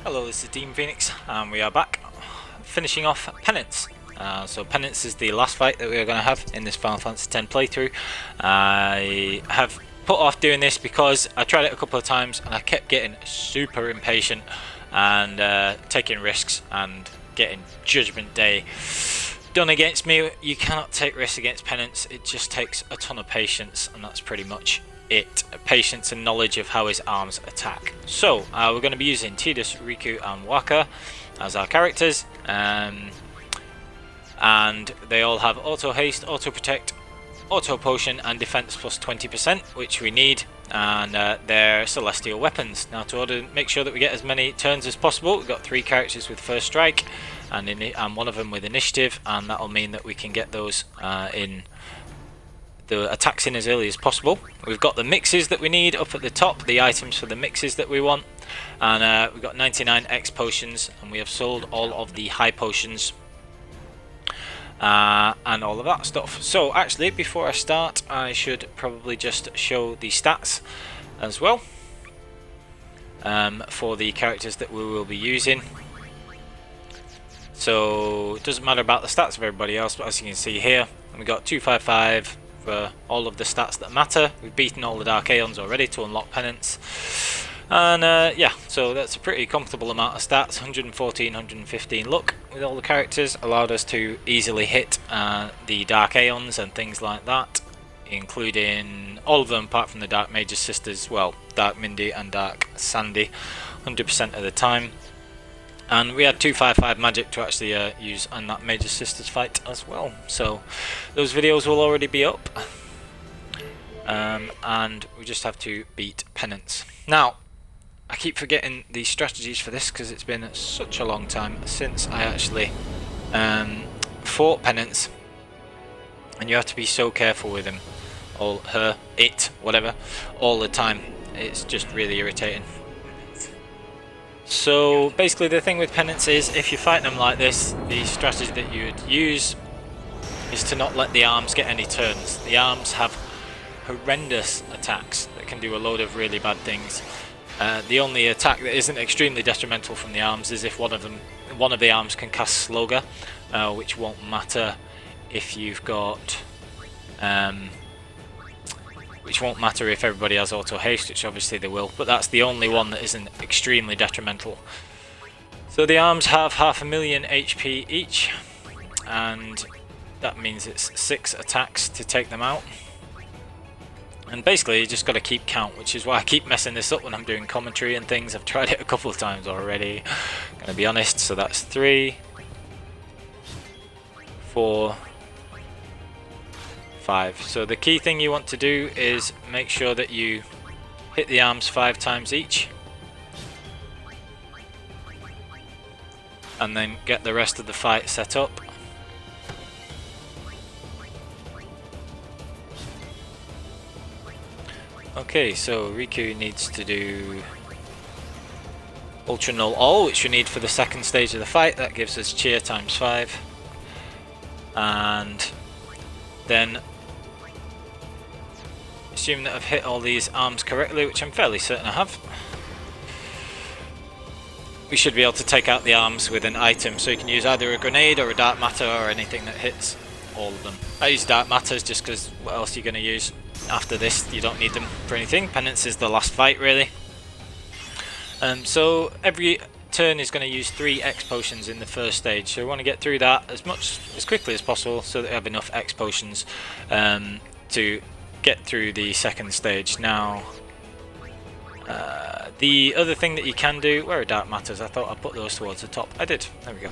Hello, this is Dean Phoenix, and we are back, finishing off Penance. So Penance is the last fight that we are going to have in this Final Fantasy X playthrough. I have put off doing this because I tried it a couple of times and I kept getting super impatient and taking risks and getting Judgment Day done against me. You cannot take risks against Penance, it just takes a ton of patience, and that's pretty much it. Patience and knowledge of how his arms attack. So we're going to be using Tidus, Riku and Waka as our characters, and they all have auto haste, auto protect, auto potion and defense plus 20%, which we need, and they're celestial weapons. Now, to order make sure that we get as many turns as possible, we've got 3 characters with first strike and one of them with initiative, and that'll mean that we can get those in the attacks in as early as possible. We've got the mixes that we need up at the top, the items for the mixes that we want, and we've got 99 X potions, and we have sold all of the high potions and all of that stuff. So actually, before I start, I should probably just show the stats as well for the characters that we will be using. So it doesn't matter about the stats of everybody else, but as you can see here, we got 255 for all of the stats that matter. We've beaten all the Dark Aeons already to unlock Penance, and yeah, so that's a pretty comfortable amount of stats. 114, 115 luck with all the characters allowed us to easily hit the Dark Aeons and things like that, including all of them apart from the Dark Mage's Sisters, well, Dark Mindy and Dark Sandy, 100% of the time. And we had 255 magic to actually use on that Major Sisters fight as well. So those videos will already be up. And we just have to beat Penance. Now, I keep forgetting the strategies for this because it's been such a long time since I actually fought Penance. And you have to be so careful with him. Or her, it, whatever, all the time. It's just really irritating. So basically the thing with Penance is, if you fight them like this, the strategy that you would use is to not let the arms get any turns. The arms have horrendous attacks that can do a load of really bad things. The only attack that isn't extremely detrimental from the arms is if one of the arms can cast Slogger, which won't matter if you've got which won't matter if everybody has auto haste, which obviously they will, but that's the only one that isn't extremely detrimental. So the arms have 500,000 HP each, and that means it's 6 attacks to take them out. And basically you just got to keep count, which is why I keep messing this up when I'm doing commentary and things. I've tried it a couple of times already, gonna be honest. So that's 3, 4, 5. So the key thing you want to do is make sure that you hit the arms 5 times each, and then get the rest of the fight set up. Okay, so Riku needs to do Ultra Null All, which we need for the second stage of the fight. That gives us cheer times 5, and then assume that I've hit all these arms correctly, which I'm fairly certain I have. We should be able to take out the arms with an item, so you can use either a grenade or a dark matter or anything that hits all of them. I use dark matters just because what else are you going to use after this? You don't need them for anything. Penance is the last fight really. So every turn is going to use 3 X potions in the first stage, so we want to get through that as quickly as possible so that we have enough X potions to get through the second stage. Now, the other thing that you can do, where are dark matters? I thought I'd put those towards the top. I did. There we go.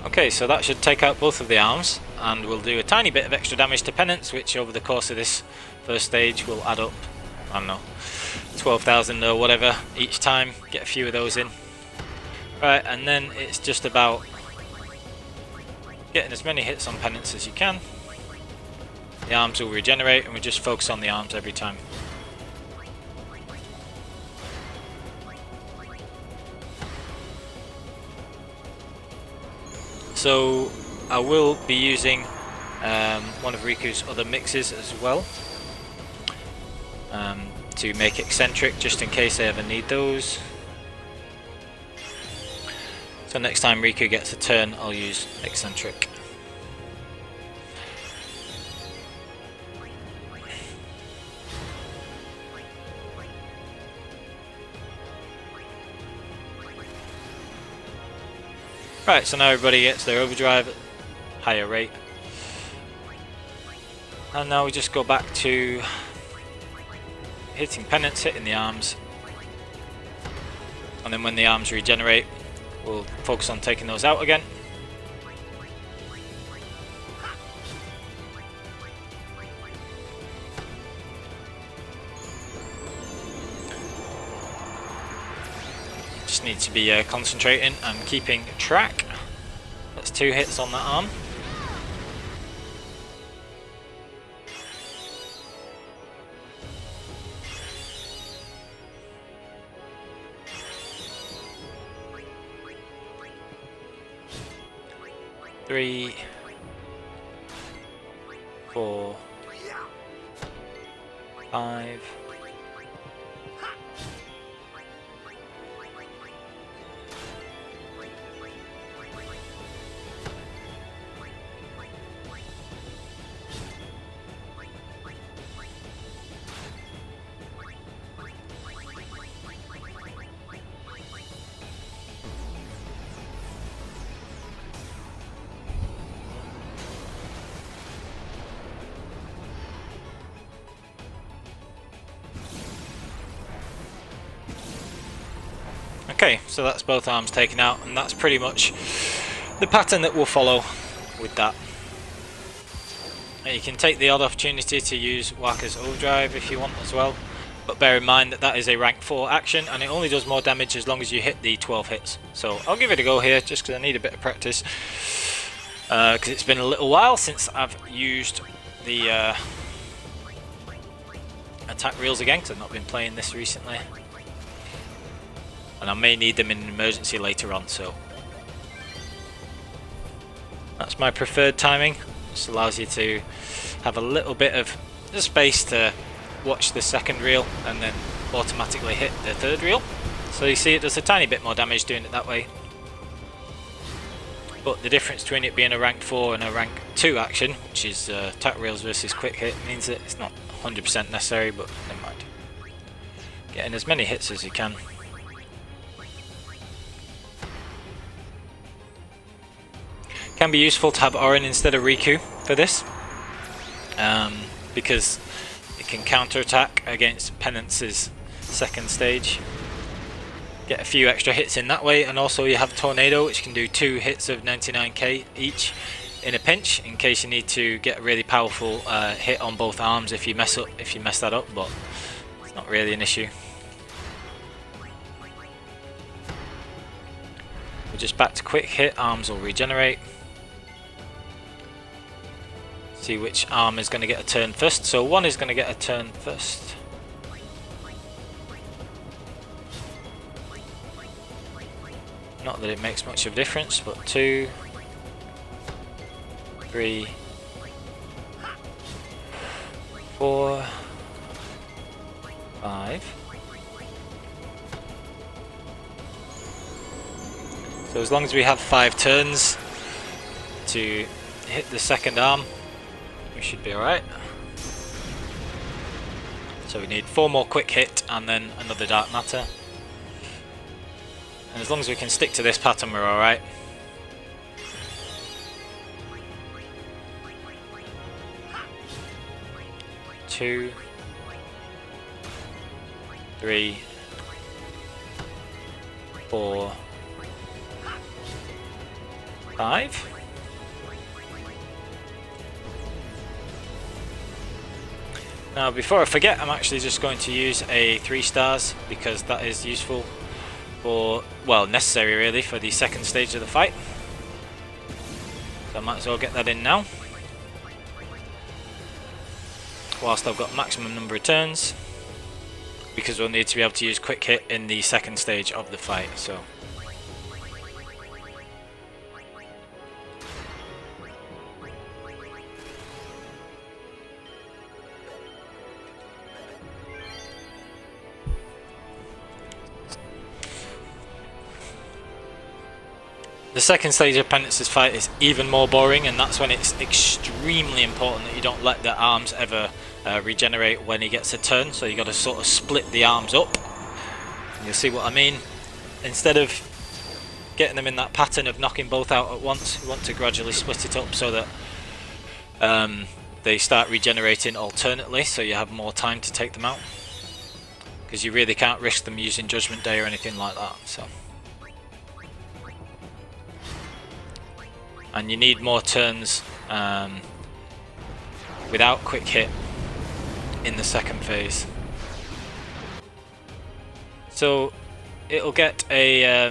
Okay, so that should take out both of the arms, and we'll do a tiny bit of extra damage to Penance, which over the course of this first stage will add up, I don't know, 12,000 or whatever each time. Get a few of those in. Right, and then it's just about getting as many hits on Penance as you can. The arms will regenerate, and we just focus on the arms every time. So I will be using one of Riku's other mixes as well. to make eccentric, just in case I ever need those. So next time Riku gets a turn, I'll use eccentric. Right, so now everybody gets their overdrive at higher rate. And now we just go back to hitting penance, hitting the arms. And then when the arms regenerate, we'll focus on taking those out again. Just need to be concentrating and keeping track. That's 2 hits on that arm. Three, 4, 5. Okay, so that's both arms taken out, and that's pretty much the pattern that we'll follow with that. Now you can take the odd opportunity to use Wakka's overdrive if you want as well, but bear in mind that that is a rank 4 action and it only does more damage as long as you hit the 12 hits. So I'll give it a go here just because I need a bit of practice, because it's been a little while since I've used the attack reels again, because I've not been playing this recently. And I may need them in an emergency later on, so that's my preferred timing. Just allows you to have a little bit of space to watch the second reel and then automatically hit the third reel. So you see it does a tiny bit more damage doing it that way. But the difference between it being a rank 4 and a rank 2 action, which is attack reels versus quick hit, means that it's not 100% necessary, but never mind. Getting as many hits as you can. Can be useful to have Orin instead of Riku for this, because it can counter-attack against Penance's second stage. Get a few extra hits in that way, and also you have Tornado, which can do 2 hits of 99k each in a pinch, in case you need to get a really powerful hit on both arms if you mess that up, but it's not really an issue. We're just back to quick hit, arms will regenerate. See which arm is going to get a turn first. So one is going to get a turn first. Not that it makes much of a difference, but 2, 3, 4, 5. So as long as we have 5 turns to hit the second arm, we should be alright. So we need 4 more quick hit and then another dark matter. And as long as we can stick to this pattern, we're alright. Two, 3, 4, 5. Now before I forget, I'm actually just going to use a 3 stars because that is useful for, well, necessary really for the second stage of the fight. So I might as well get that in now, whilst I've got maximum number of turns, because we'll need to be able to use quick hit in the second stage of the fight. So The second stage of Penance's fight is even more boring, and that's when it's extremely important that you don't let the arms ever regenerate when he gets a turn. So you got to sort of split the arms up. And you'll see what I mean. Instead of getting them in that pattern of knocking both out at once, you want to gradually split it up so that they start regenerating alternately, so you have more time to take them out. Because you really can't risk them using Judgment Day or anything like that. So. And you need more turns without quick hit in the second phase. So it'll get a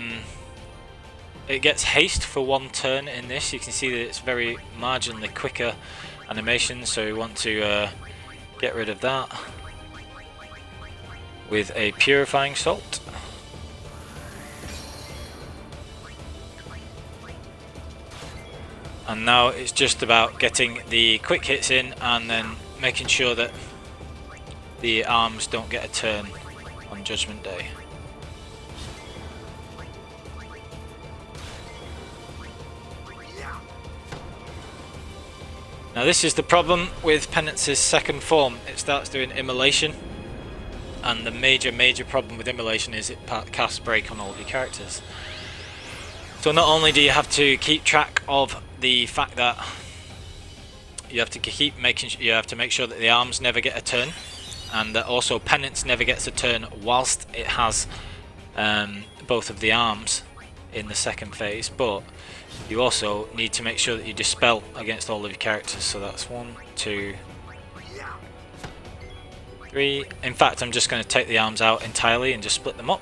it gets haste for one turn in this. You can see that it's very marginally quicker animation, so we want to get rid of that with a purifying salt. And now it's just about getting the quick hits in and then making sure that the arms don't get a turn on Judgment Day. Now this is the problem with Penance's second form. It starts doing immolation, and the major problem with immolation is it casts break on all of your characters. So not only do you have to keep track of the fact that you have to make sure that the arms never get a turn, and that also Penance never gets a turn whilst it has both of the arms in the second phase, but you also need to make sure that you dispel against all of your characters. So that's 1, 2, 3. In fact, I'm just going to take the arms out entirely and just split them up.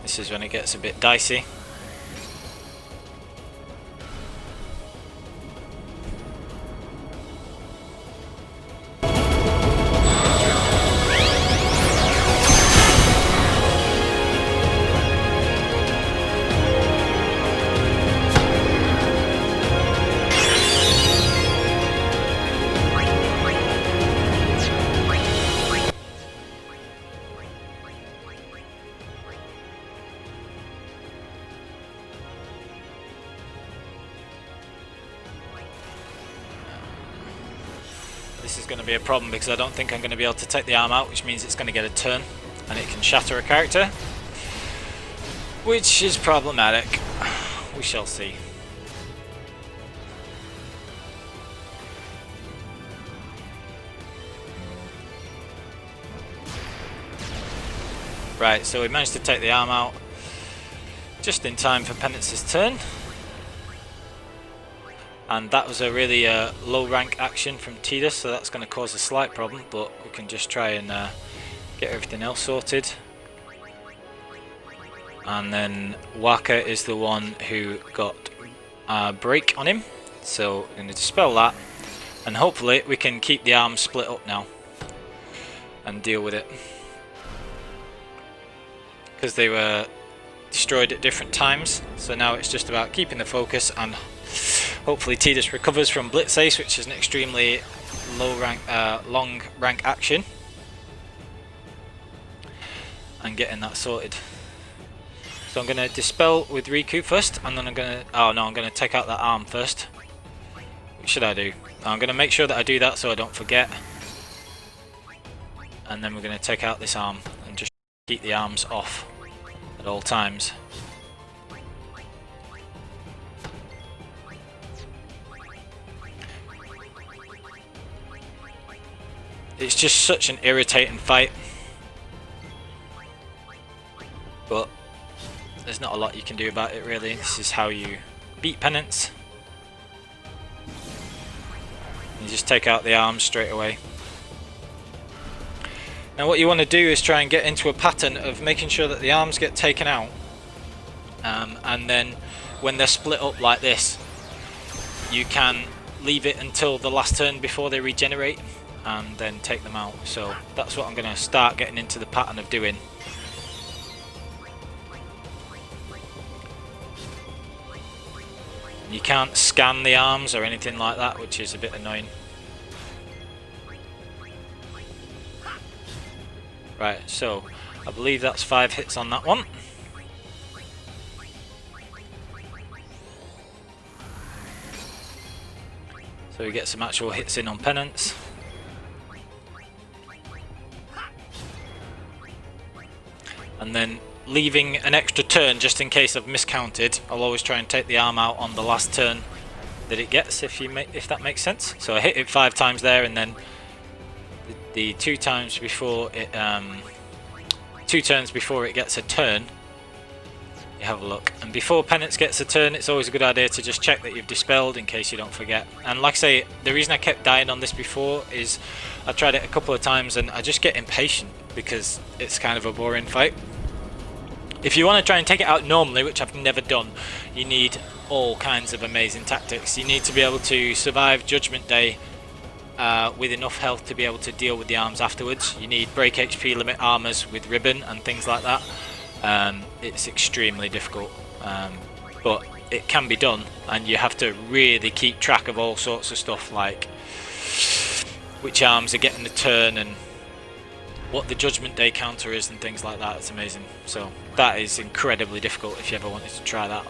This is when it gets a bit dicey. This is going to be a problem because I don't think I'm going to be able to take the arm out, which means it's going to get a turn and it can shatter a character, which is problematic. We shall see. Right, so we managed to take the arm out just in time for Penance's turn. And that was a really low rank action from Tidus, so that's going to cause a slight problem, but we can just try and get everything else sorted. And then Waka is the one who got a break on him, so we're going to dispel that, and hopefully we can keep the arms split up now and deal with it. Because they were destroyed at different times, so now it's just about keeping the focus, and hopefully Tidus recovers from Blitz Ace, which is an extremely low rank, long rank action, and getting that sorted. So I'm going to dispel with Riku first, and then I'm going to take out that arm first. What should I do? I'm going to make sure that I do that so I don't forget, and then we're going to take out this arm and just keep the arms off at all times. It's just such an irritating fight, but there's not a lot you can do about it really. This is how you beat Penance. You just take out the arms straight away. Now what you want to do is try and get into a pattern of making sure that the arms get taken out, and then when they're split up like this, you can leave it until the last turn before they regenerate and then take them out. So that's what I'm going to start getting into the pattern of doing. You can't scan the arms or anything like that, which is a bit annoying. Right, so I believe that's 5 hits on that one. So we get some actual hits in on Penance. And then leaving an extra turn just in case I've miscounted. I'll always try and take the arm out on the last turn that it gets, if that makes sense. So I hit it 5 times there, and then the 2 times before it, 2 turns before it gets a turn, you have a look. And before Penance gets a turn, it's always a good idea to just check that you've dispelled in case you don't forget. And like I say, the reason I kept dying on this before is I tried it a couple of times and I just get impatient because it's kind of a boring fight. If you want to try and take it out normally, which I've never done, you need all kinds of amazing tactics. You need to be able to survive Judgment Day with enough health to be able to deal with the arms afterwards. You need break HP limit armors with ribbon and things like that. It's extremely difficult, but it can be done, and you have to really keep track of all sorts of stuff like which arms are getting the turn and what the Judgment Day counter is and things like that. It's amazing. So that is incredibly difficult if you ever wanted to try that.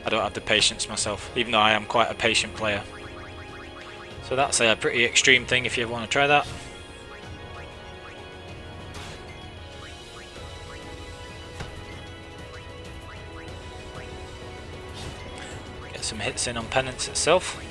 I don't have the patience myself, even though I am quite a patient player. So that's a pretty extreme thing if you ever want to try that. Get some hits in on Penance itself.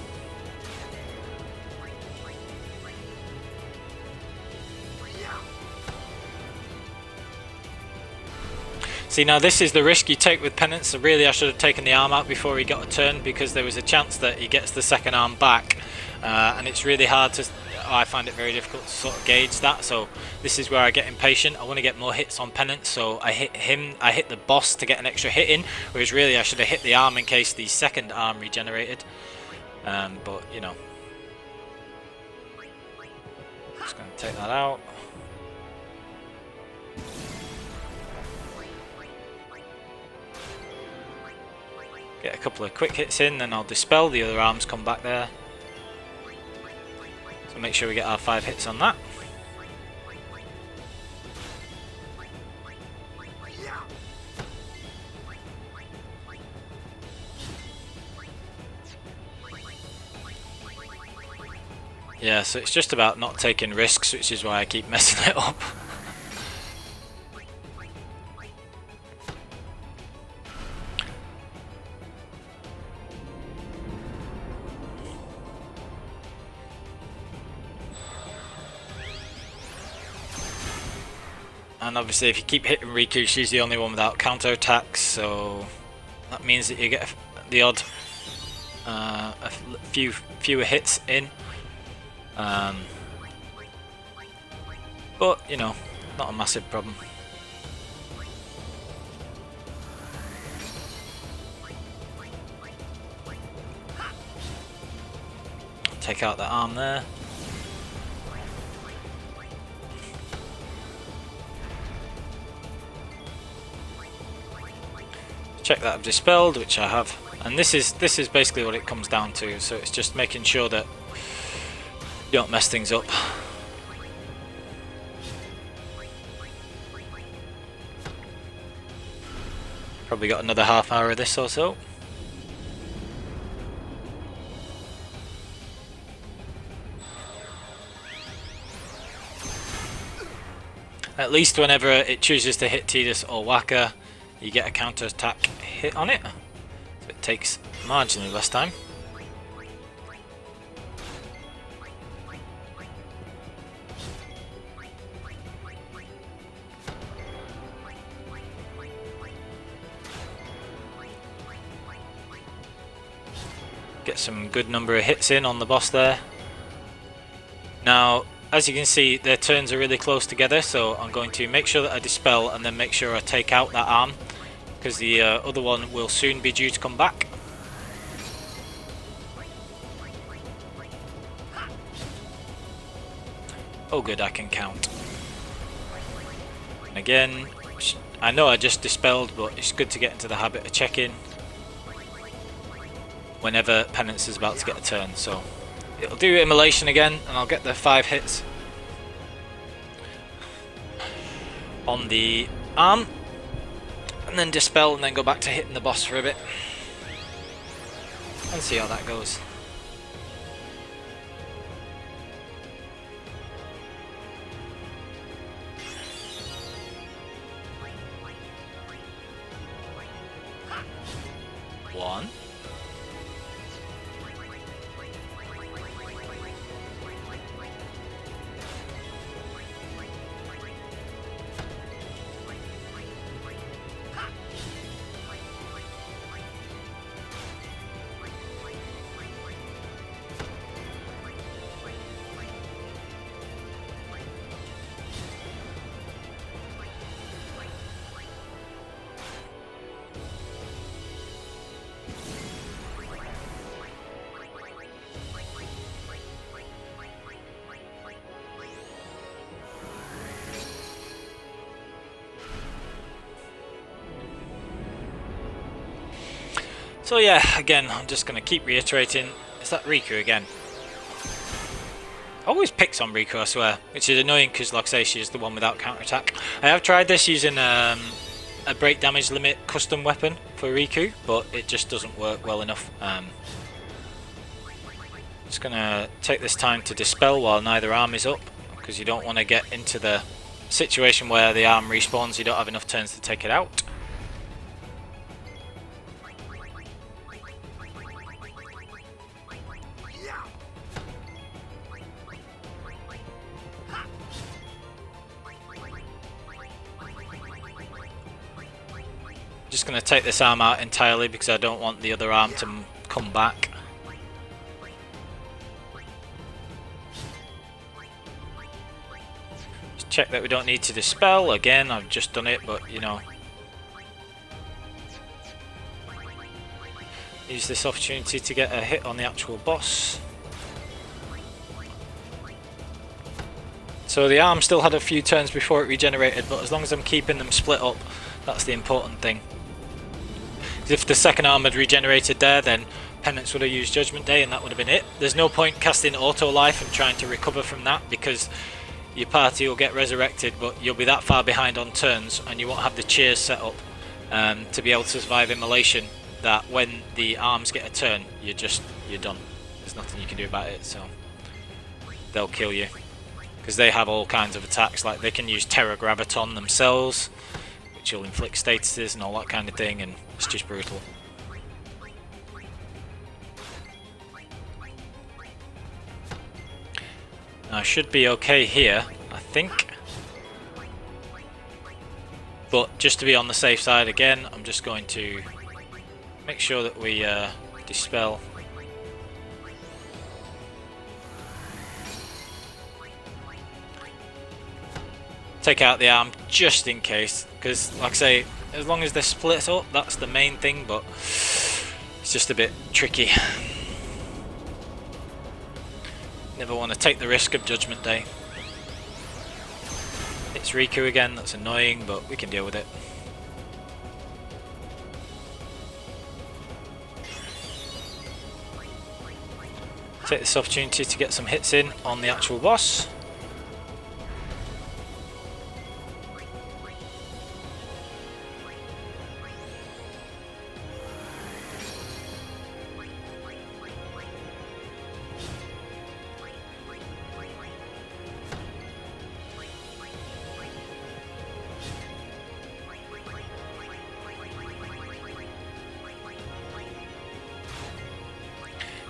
See, now this is the risk you take with Penance. So really I should have taken the arm out before he got a turn, because there was a chance that he gets the second arm back, and it's really hard to, I find it very difficult to sort of gauge that. So this is where I get impatient. I want to get more hits on Penance, so I hit him, I hit the boss to get an extra hit in, whereas really I should have hit the arm in case the second arm regenerated. But you know, just going to take that out. Get a couple of quick hits in, then I'll dispel. The other arms come back there. So make sure we get our 5 hits on that. Yeah, so it's just about not taking risks, which is why I keep messing it up. And obviously if you keep hitting Riku, she's the only one without counter attacks, so that means that you get the odd fewer hits in. But you know, not a massive problem. Take out that arm there. Check that I've dispelled, which I have, and this is basically what it comes down to. So it's just making sure that you don't mess things up. Probably got another half hour of this or so. At least whenever it chooses to hit Tidus or Waka, you get a counter attack hit on it, so it takes marginally less time. Get some good number of hits in on the boss there. Now, as you can see, their turns are really close together, so I'm going to make sure that I dispel and then make sure I take out that arm, because the other one will soon be due to come back. Oh good, I can count. And again, I know I just dispelled, but it's good to get into the habit of checking whenever Penance is about to get a turn. So it'll do Immolation again, and I'll get the 5 hits on the arm, and then dispel, and then go back to hitting the boss for a bit and see how that goes. One. So yeah, again, I'm just going to keep reiterating, it's that Riku again. Always picks on Riku, I swear, which is annoying because, like I say, she's the one without counterattack. I have tried this using a break damage limit custom weapon for Riku, but it just doesn't work well enough. Just going to take this time to dispel while neither arm is up, because you don't want to get into the situation where the arm respawns, you don't have enough turns to take it out. Just going to take this arm out entirely because I don't want the other arm to come back. Just check that we don't need to dispel. Again, I've just done it, but you know. Use this opportunity to get a hit on the actual boss. So the arm still had a few turns before it regenerated, but as long as I'm keeping them split up, that's the important thing. If the second arm had regenerated there, then Penance would have used Judgment Day and that would have been it. There's no point casting Auto Life and trying to recover from that, because your party will get resurrected, but you'll be that far behind on turns and you won't have the cheers set up to be able to survive Immolation, that when the arms get a turn, you're done. There's nothing you can do about it, so they'll kill you. Because they have all kinds of attacks, like they can use Terra Graviton themselves, which will inflict statuses and all that kind of thing, and it's just brutal. Now, I should be okay here, I think. But just to be on the safe side again, I'm just going to make sure that we dispel. Take out the arm just in case, because like I say, as long as they're split up, that's the main thing, but it's just a bit tricky. Never want to take the risk of Judgment Day. It's Riku again, that's annoying, but we can deal with it. Take this opportunity to get some hits in on the actual boss.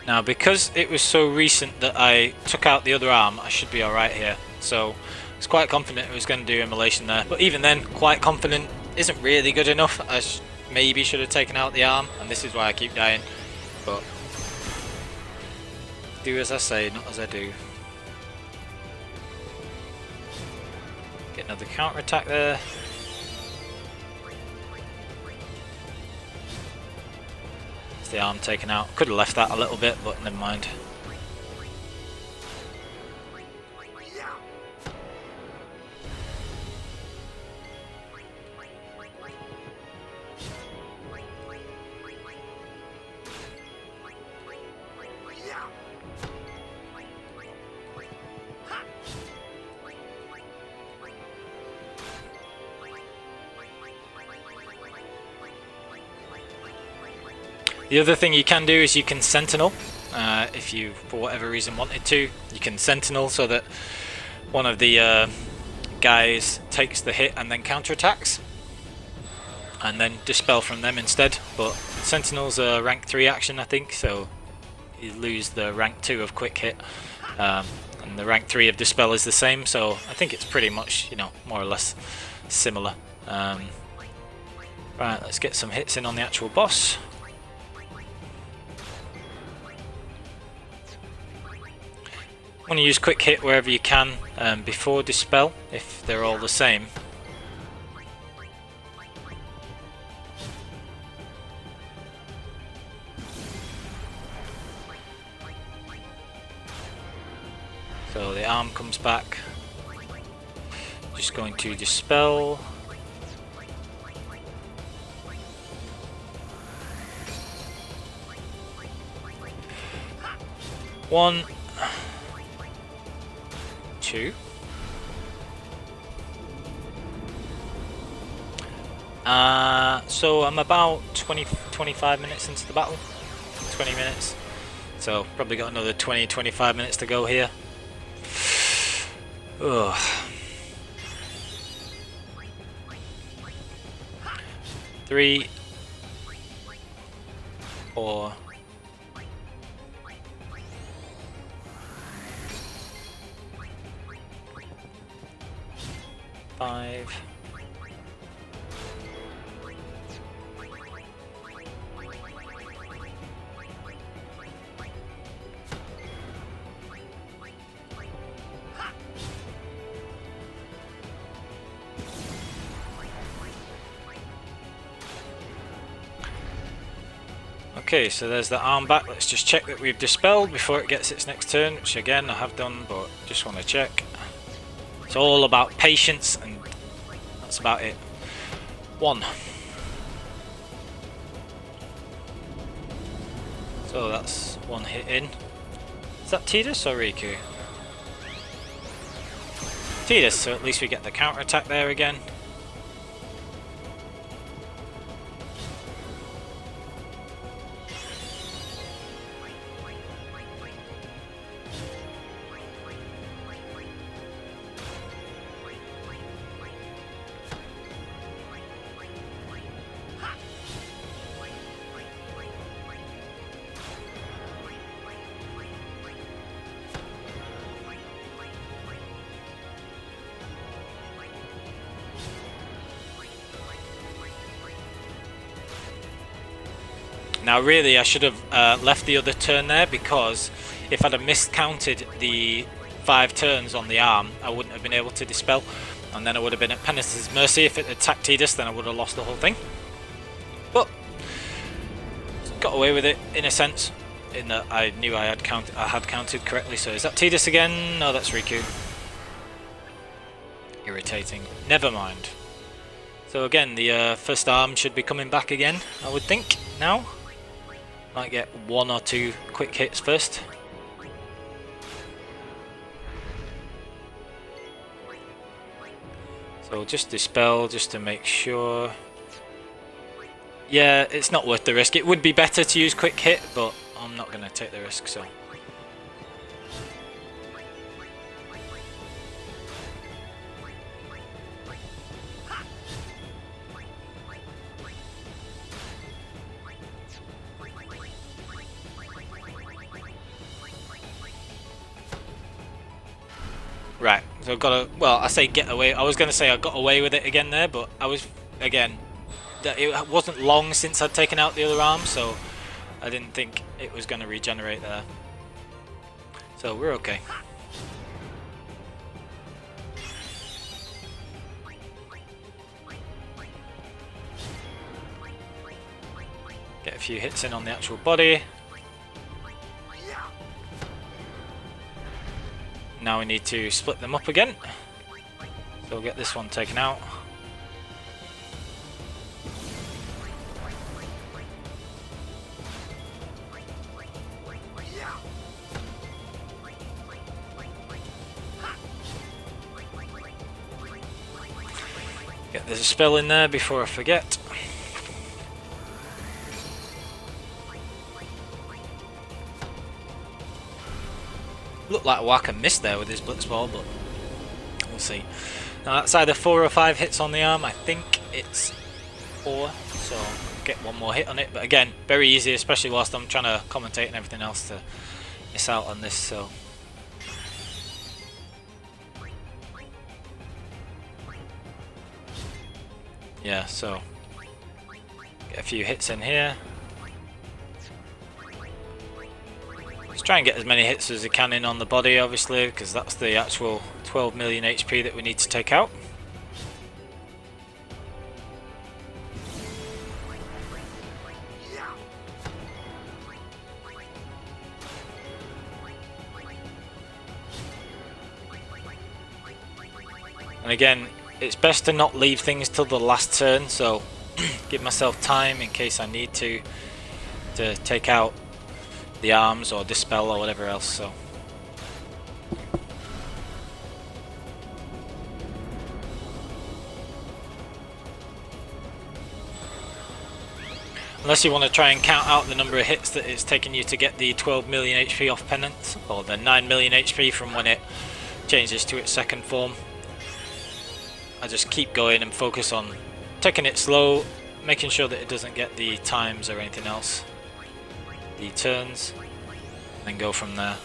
Now, because it was so recent that I took out the other arm, I should be alright here. So, I was quite confident it was going to do Immolation there. But even then, quite confident isn't really good enough. I maybe should have taken out the arm, and this is why I keep dying. But, do as I say, not as I do. Get another counter attack there. The arm taken out. Could have left that a little bit, but never mind. The other thing you can do is you can sentinel. If you, for whatever reason, wanted to, you can sentinel so that one of the guys takes the hit and then counterattacks, and then dispel from them instead. But sentinel's a rank 3 action, I think, so you lose the rank 2 of quick hit, and the rank 3 of dispel is the same. So I think it's pretty much, you know, more or less similar. Right, let's get some hits in on the actual boss. Want to use quick hit wherever you can before dispel, if they're all the same. So the arm comes back. Just going to dispel. One, two. So I'm about 25 minutes into the battle. 20 minutes. So probably got another 20-25 minutes to go here. Ugh. Three, 4, 5. Okay, so there's the arm back. Let's just check that we've dispelled before it gets its next turn, which again I have done, but just want to check. It's all about patience, and that's about it. 1. So that's 1 hit in. Is that Tidus or Riku? Tidus, so at least we get the counter attack there again. Now really I should have left the other turn there, because if I'd have miscounted the 5 turns on the arm, I wouldn't have been able to dispel, and then I would have been at Penance's mercy. If it attacked Tidus, then I would have lost the whole thing. But got away with it in a sense, in that I knew I had counted correctly. So is that Tidus again? No, that's Riku. Irritating. Never mind. So again, the first arm should be coming back again, I would think, now. Might get 1 or 2 quick hits first. So just dispel, just to make sure. Yeah, it's not worth the risk. It would be better to use quick hit, but I'm not going to take the risk, so. Right, so I've got to, well, I say get away. I was going to say I got away with it again there, but I was, again, it wasn't long since I'd taken out the other arm, so I didn't think it was going to regenerate there. So we're okay. Get a few hits in on the actual body. Now we need to split them up again. So we'll get this one taken out. Get the spell in there before I forget. Looked like a whack and miss there with his Blitzball, but we'll see. Now that's either 4 or 5 hits on the arm. I think it's 4, so get one more hit on it. But again, very easy, especially whilst I'm trying to commentate and everything else, to miss out on this. So yeah, so get a few hits in here. Let's try and get as many hits as we can in on the body, obviously, because that's the actual 12 million HP that we need to take out. And again, it's best to not leave things till the last turn, so give myself time in case I need to take out the arms or dispel or whatever else. So unless you want to try and count out the number of hits that it's taken you to get the 12 million HP off Penance, or the 9 million HP from when it changes to its second form, I just keep going and focus on taking it slow, making sure that it doesn't get the times or anything else, the turns, and then go from there.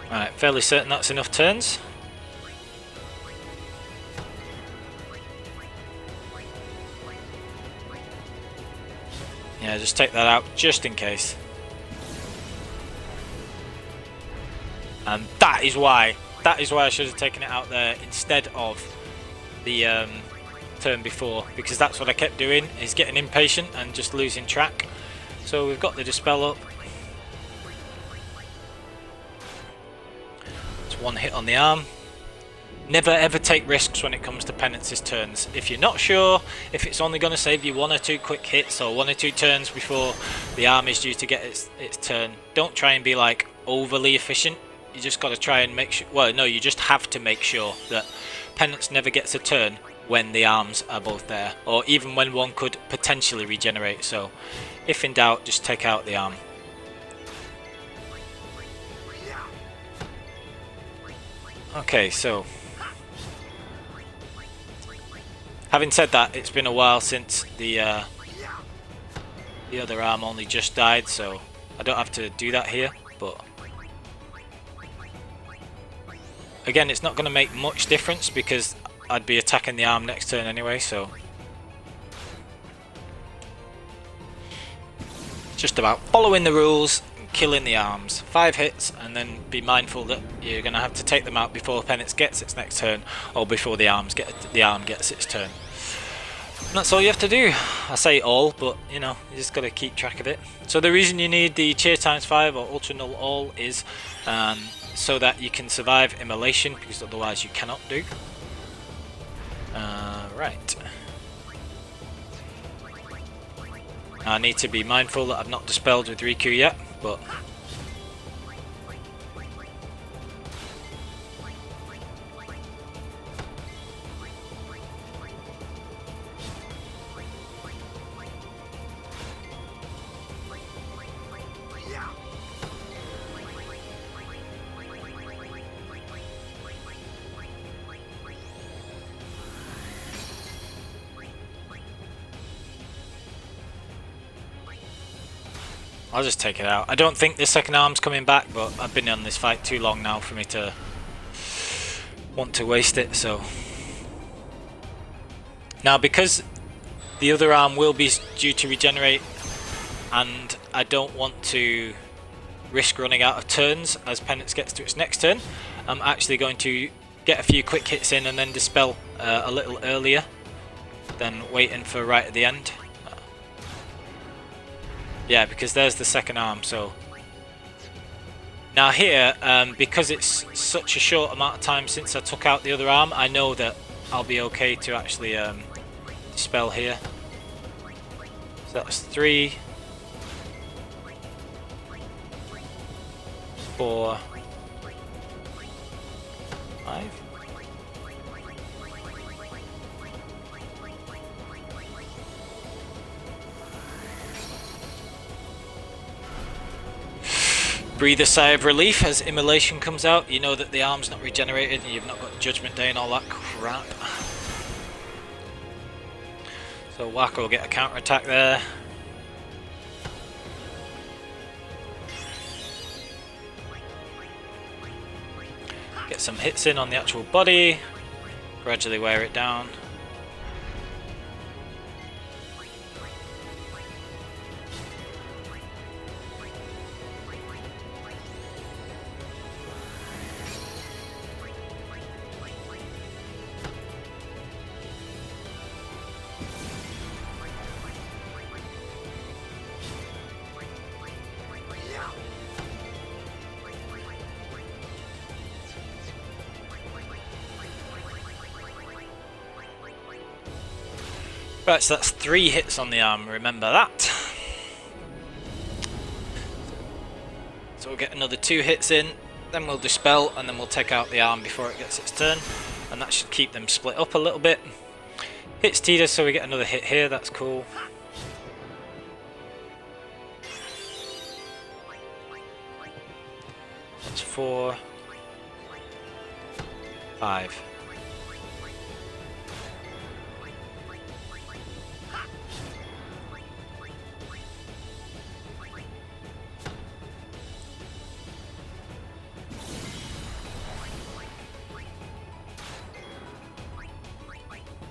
Alright, fairly certain that's enough turns. Yeah, just take that out just in case. And that is why I should have taken it out there instead of the turn before, because that's what I kept doing, is getting impatient and just losing track. So we've got the dispel up. It's one hit on the arm. Never ever take risks when it comes to Penance's turns. If you're not sure if it's only going to save you 1 or 2 quick hits or 1 or 2 turns before the arm is due to get its turn, don't try and be like overly efficient. You just got to try and make sure, well no, you just have to make sure that Penance never gets a turn when the arms are both there, or even when one could potentially regenerate. So if in doubt, just take out the arm. Okay, so having said that, it's been a while since the other arm only just died, so I don't have to do that here, but again, it's not going to make much difference because I'd be attacking the arm next turn anyway, so just about following the rules and killing the arms. 5 hits, and then be mindful that you're going to have to take them out before Penance gets its next turn, or before the arm gets its turn. And that's all you have to do. I say all, but you know, you just got to keep track of it. So the reason you need the cheer ×5 or ultra null all is so that you can survive immolation, because otherwise you cannot do. Right. I need to be mindful that I've not dispelled with Riku yet, but I'll just take it out. I don't think the second arm's coming back, but I've been on this fight too long now for me to want to waste it, so. Now, because the other arm will be due to regenerate, and I don't want to risk running out of turns as Penance gets to its next turn, I'm actually going to get a few quick hits in and then dispel a little earlier than waiting for right at the end. Yeah, because there's the second arm, so. Now here, because it's such a short amount of time since I took out the other arm, I know that I'll be okay to actually dispel here. So that's 3, 4, 5. breathe a sigh of relief as Immolation comes out. You know that the arm's not regenerated and you've not got Judgment Day and all that crap. So Waka will get a counter attack there. Get some hits in on the actual body. Gradually wear it down. Right, so that's 3 hits on the arm, remember that. So we'll get another 2 hits in, then we'll dispel, and then we'll take out the arm before it gets its turn. And that should keep them split up a little bit. Hits Tidus, so we get another hit here, that's cool. That's 4, 5.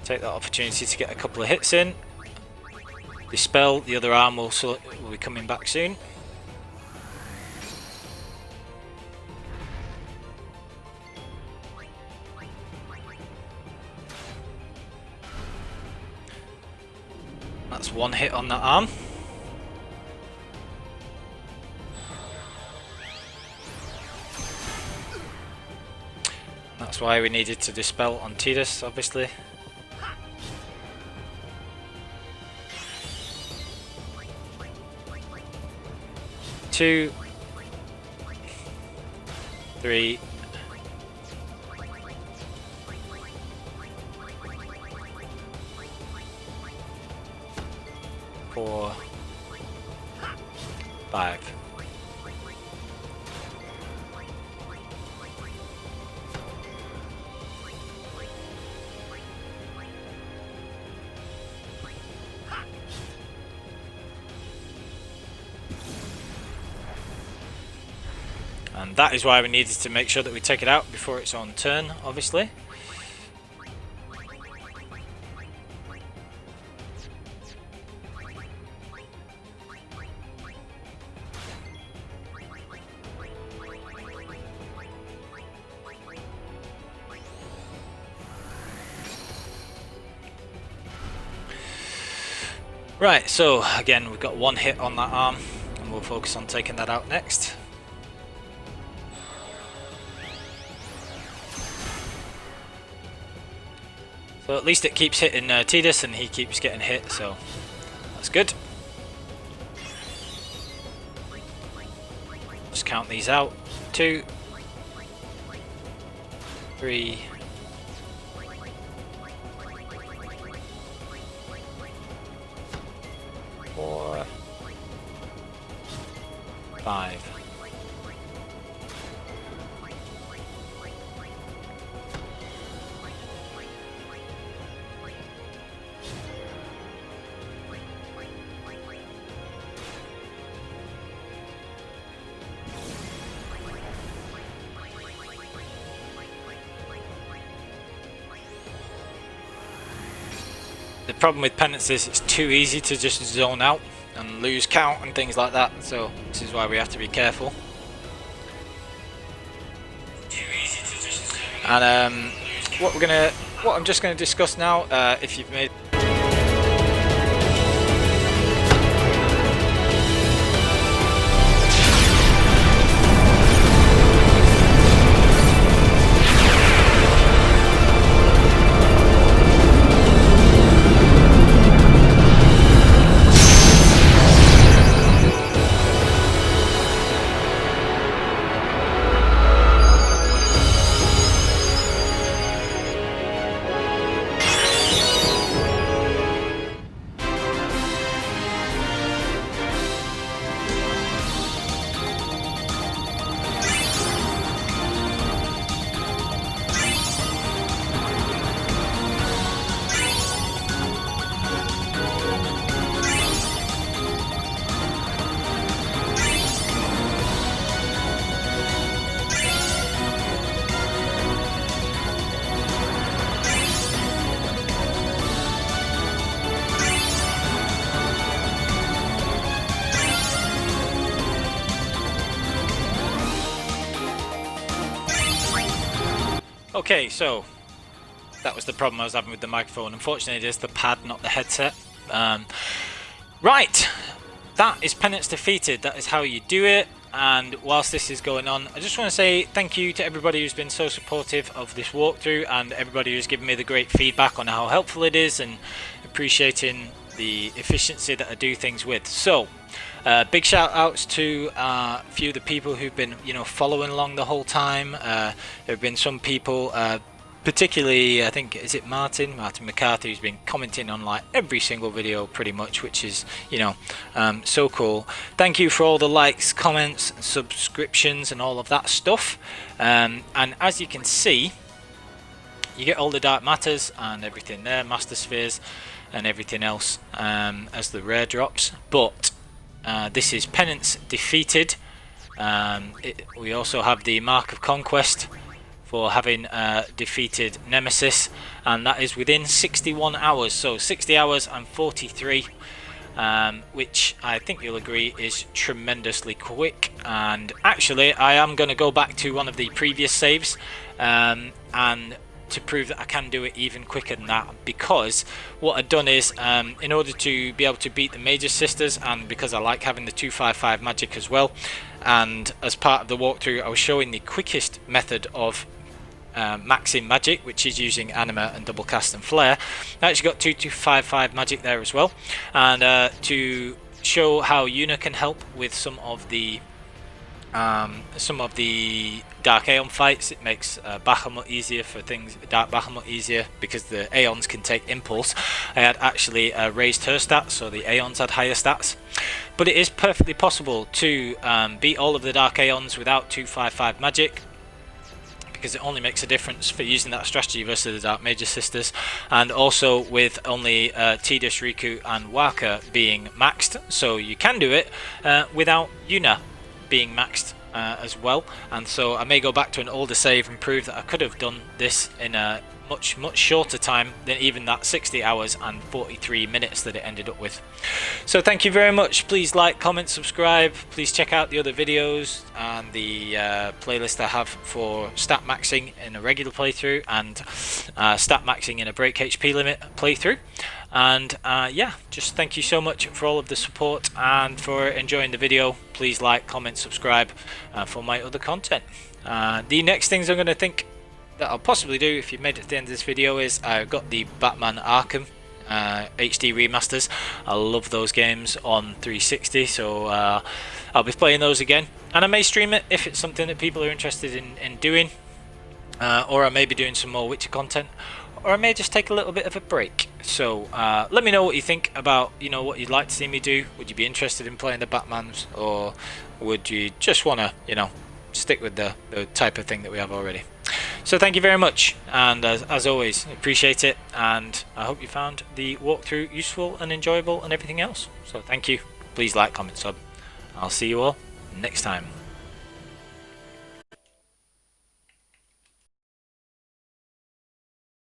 Take that opportunity to get a couple of hits in. Dispel, the other arm will be coming back soon. That's 1 hit on that arm. That's why we needed to dispel on Tidus, obviously. 2, 3, 4, 5. And that is why we needed to make sure that we take it out before its own turn, obviously. Right, so again we've got 1 hit on that arm and we'll focus on taking that out next. So at least it keeps hitting Tidus and he keeps getting hit, so that's good. Just count these out. 2, 3, 4, 5. The problem with Penance is it's too easy to just zone out and lose count and things like that, so this is why we have to be careful. And what I'm just gonna discuss now, if you've made Okay, so that was the problem I was having with the microphone. Unfortunately, it is the pad, not the headset. Right, that is Penance defeated. That is how you do it. And whilst this is going on, I just want to say thank you to everybody who's been so supportive of this walkthrough, and everybody who's given me the great feedback on how helpful it is, and appreciating the efficiency that I do things with. So big shout outs to a few of the people who've been, you know, following along the whole time. There have been some people, particularly, I think, is it Martin McCarthy, who's been commenting on like every single video pretty much, which is, you know, so cool. Thank you for all the likes, comments, subscriptions and all of that stuff. And as you can see, you get all the dark matters and everything there, master spheres and everything else as the rare drops. But this is Penance defeated. We also have the Mark of Conquest for having defeated Nemesis, and that is within 61 hours, so 60 hours and 43, which I think you'll agree is tremendously quick. And actually I am going to go back to one of the previous saves and to prove that I can do it even quicker than that, because what I've done is, in order to be able to beat the Major Sisters, and because I like having the 255 magic as well, and as part of the walkthrough I was showing the quickest method of maxing magic, which is using anima and double cast and flare. I actually got 2255 magic there as well, and to show how Yuna can help with some of the Dark Aeon fights. It makes Bahamut easier for things, Dark Bahamut easier, because the Aeons can take impulse. I had actually raised her stats, so the Aeons had higher stats. But it is perfectly possible to beat all of the Dark Aeons without 255 magic, because it only makes a difference for using that strategy versus the Dark Major Sisters, and also with only Tidus, Riku and Waka being maxed. So you can do it without Yuna being maxed as well. And so I may go back to an older save and prove that I could have done this in a much shorter time than even that 60 hours and 43 minutes that it ended up with. So thank you very much. Please like, comment, subscribe. Please check out the other videos and the playlist I have for stat maxing in a regular playthrough and stat maxing in a break HP limit playthrough. And yeah, just thank you so much for all of the support and for enjoying the video. Please like, comment, subscribe for my other content. The next things I'm going to think that I'll possibly do, if you've made it to the end of this video, is I've got the Batman Arkham HD remasters. I love those games on 360, so I'll be playing those again, and I may stream it if it's something that people are interested in doing, or I may be doing some more Witcher content, or I may just take a little bit of a break. So let me know what you think about, you know, what you'd like to see me do. Would you be interested in playing the Batmans, or would you just want to, you know, stick with the type of thing that we have already? So thank you very much, and as always, appreciate it, and I hope you found the walkthrough useful and enjoyable and everything else. So thank you. Please like, comment, sub. I'll see you all next time.